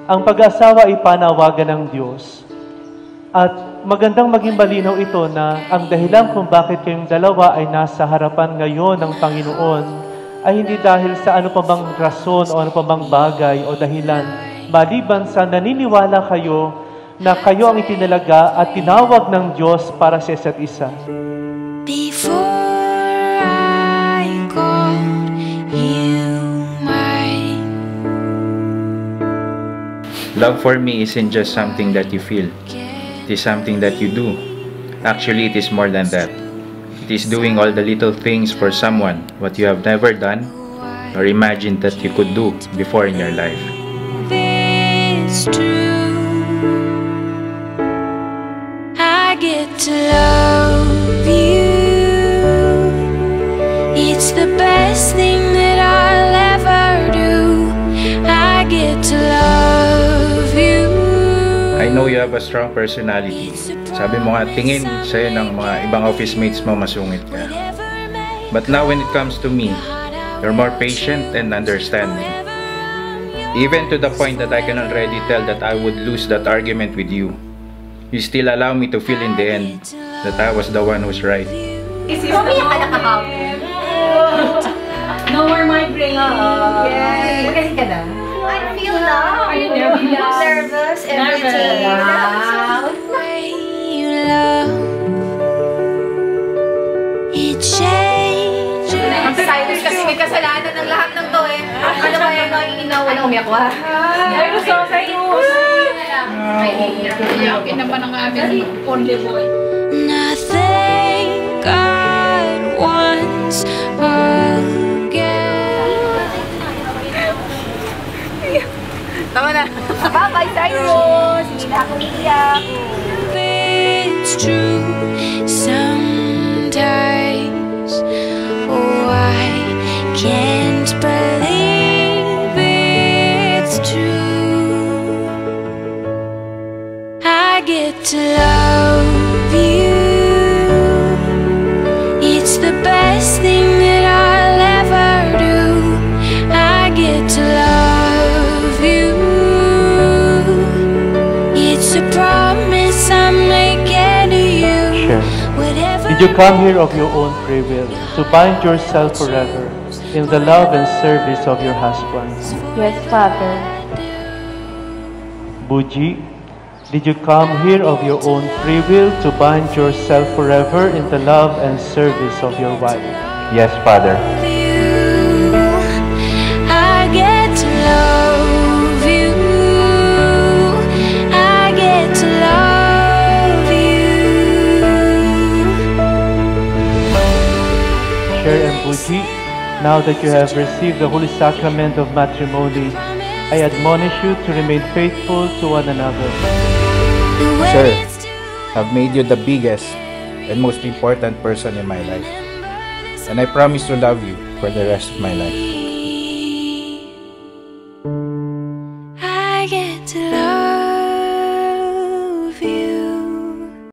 Ang pag-asawa ay panawagan ng Diyos. At magandang maging malinaw ito na ang dahilan kung bakit kayong dalawa ay nasa harapan ngayon ng Panginoon ay hindi dahil sa ano pa bang rason o ano pa bang bagay o dahilan, maliban sa naniniwala kayo na kayo ang itinalaga at tinawag ng Diyos para sa isa't isa. Before I called you mine. Love for me isn't just something that you feel. It is something that you do. Actually, it is more than that. It is doing all the little things for someone what you have never done or imagined that you could do before in your life. It's true. I get to love you. It's the best thing that I'll ever do. I get to love you. I know you have a strong personality. Sabi mo nga, tingin sa'yo ng mga ibang office mates mo masungit ka. But now when it comes to me, you're more patient and understanding. Even to the point that I can already tell that I would lose that argument with you. You still allow me to feel in the end that I was the one who's right. Umiyak ka na kahapon. No more migraine. Yes. Magaling ka na. I feel now. Nervous, everything. The way you love, it changes. Excited kasi may kasalanan ng lahat ng to eh. Ano ba yung nanginginawa? Ano umiyak ka? I'm so famous. Iyakin naman ang aming only boy. Nothing God wants again. Tama na. Bye-bye, Cyrus! Hindi na ako iiyak. It's true sometimes. Oh, I can't believe it's true. I get to love you. It's the best thing that I'll ever do. I get to love you. It's a promise I'm making to you. Sure. Whatever. Did you come here of your own free will to bind yourself forever in the love and service of your husband? Yes, Father. Buji, did you come here of your own free will to bind yourself forever in the love and service of your wife? Yes, Father. I get to love you. I get to love you. Cher and Buji, now that you have received the Holy Sacrament of Matrimony, I admonish you to remain faithful to one another. Sir, I've made you the biggest and most important person in my life. And I promise to love you for the rest of my life.